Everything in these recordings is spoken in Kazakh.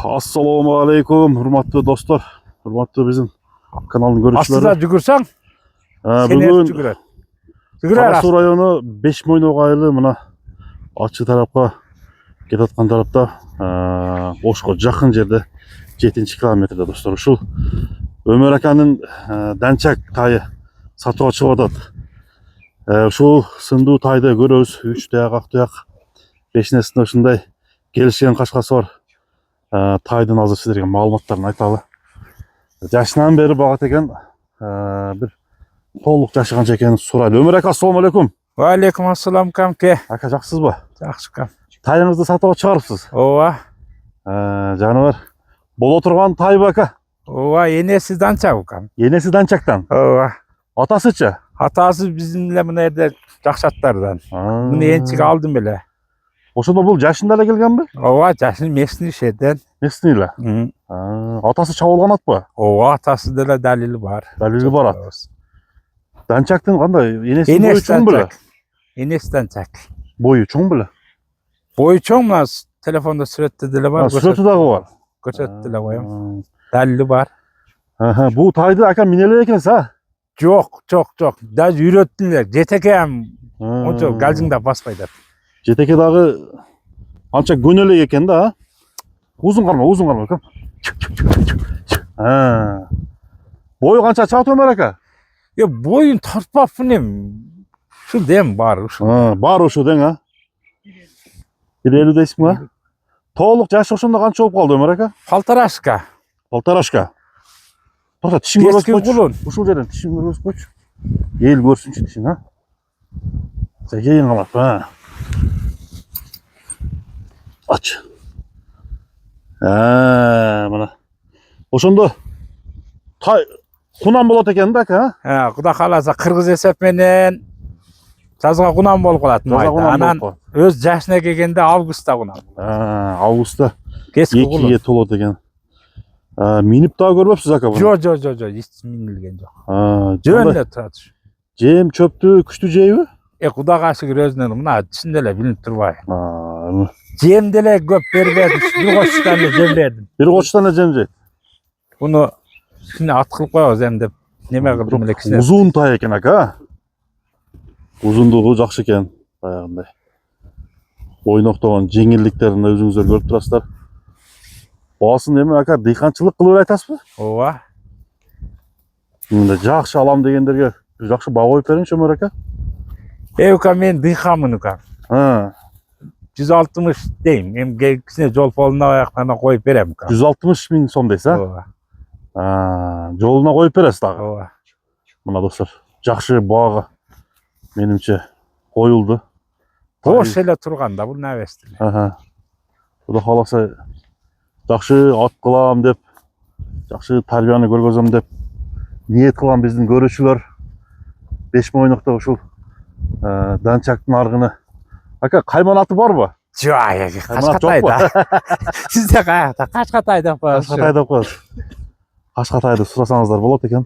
Assalomu alaykum, hurmatli do'stlar, hurmatli bizim kanalın görüşçüleri. Aslında жүгүрсөң, Bugün жүгүрөт. Karasu rayonu 5 Moynoq aylı mına açı tarafqa ketayotgan tarafta Oşko жақын жерде 7 kilometrde dostlar. Ушул Ömer akanın Danchak tayı satığa çıkıp atат. Ушул сындуу тайды көрөбүз. 3 таяк, ак таяк, 5несinde ушундай келишкен кашкасы бар. Taydın azır sizlerge malumatlarını aytalı. Yaşından beri bağat eken bir толық жашыганча экенин сурайлы. Өмүр ака, assalomu alaykum. Wa alaykum assalam камке. Ака, жакшысызбы? Жакшы кам. Тайыңызды сатып чыгарыпсыз. Ооба. Жаныбар боло турган тайбы ака? Ооба, энеси Данчак кам. Енеси Данчактан. Ооба. Атасычы? Атасы биздин эле мына жерде Жакшаттардан. Муну энчик алдым эле. Ошондо бул жашында эле келгенби? Ооба, жашын местный шерден. Местный эле. Атасы чабылган атпы? Ооба, атасы деле далили бар. Далили бар ат. Данчактын кандай? Энеси бою чоң беле? Энеси Данчак. Бою чоң беле? Бою чоң, мына телефонда сүрөттө деле бар. Сүрөтү дагы бар. Көрсөтүп деле коем. Далили бар. Бул тайды ака мине эле экенсиз, а? Жок. Даже үйрөттүлөр. Жетекем ончо галжыңдап баспайт. Жетеке дагы анча көнөлөк экен да, а? Узун карма, кам. Бою канча чыгат Өмөр ака? Boyun tartpapsın em. Şu dem var. Бар ошо дең, а? 1.50 дейсиңби, а? Толук жаш ошондо канча болуп калды Өмөр ака? Полторашка. Полторашка. Тоқта, тишиң көрбөсүп койчу. Кулун. Ушул жерден тишиң көрбөсүп койчу. Эл көрсүнчү тишиң, а? Жакейин калат, а? Ач. Мына. Ошондо тай кунан болот экен да, ака? Куда кааласа кыргыз эсеп менен жазга кунан болуп калат майда. Анан өз жашына келгенде августта кунан. Августта. Кески кулун. 2-ге толот экен. Минип дагы көрбөпсүз ака буну? Жок, эч минилген жок. Жөн эле турат. Жем чөптү күчтүү жейби? Куда кашыгыр өзүнөн мына ичинде эле билинип турбайбы. Жем деле көп бербедим. Bir koçtan эле жем бердим. Bir koçtan эле жем жейт. Буну кичине ат кылып коебуз эми деп неме кылдым эле кичине. Узун тай экен ака. Узундугу жакшы экен, баягындай. Ойноктогон жеңилдиктерин өзүңүздөр көрүп турасыздар. Баасын эми ака дыйканчылык кылып айтасызбы? Ооба. Мында жакшы алам дегендерге жакшы баа коюп бериңчи Өмөр ака. Ука мен дыйканмын ука. 160 дейм. Эми кичине жол полуна аяктарына коюп берем ука. 160 000 сом дейсиз, а? Ооба. Жолуна коюп бересиз дагы. Ооба. Мына достор, жакшы баага менимче коюлду. Бош эле турганда бул навести. Куда кааласа жакшы ат кылам деп, жакшы тарбияны көргөзөм деп ниет кылган биздин көрүүчүлөр 5 Moynoqто ушул Данчактын аргыны. Ака, кайман аты барбы? Жок, Кашкатайда. Сизде каякта? Кашкатайда коесуз. Кашкатайда коесуз. Кашкатайды сурасаңыздар болот экен.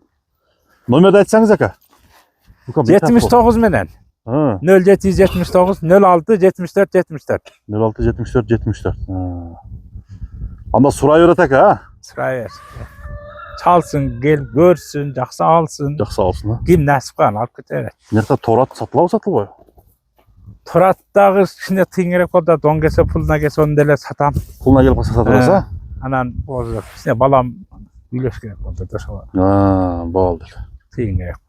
Номерди айтсаңыз ака. 79 менен. 0779 06 74 74. 06 74 74. Анда сурай берет ака, а? Сурай бер. Çalsın, gel, görsün, жақсы алсын. Жақсы алсын, а? Ким нәсіп қаған, алып кетер. Мына торат сатылбайбы? Тораттагы кичине тыйыныраак болду, дон келсе, пулуна келсе, onu деле сатам. Пулуна келип калса сатабыз, а? Анан кичине балам үйлөш керек болду, ошого. Болду. Тыйын керек.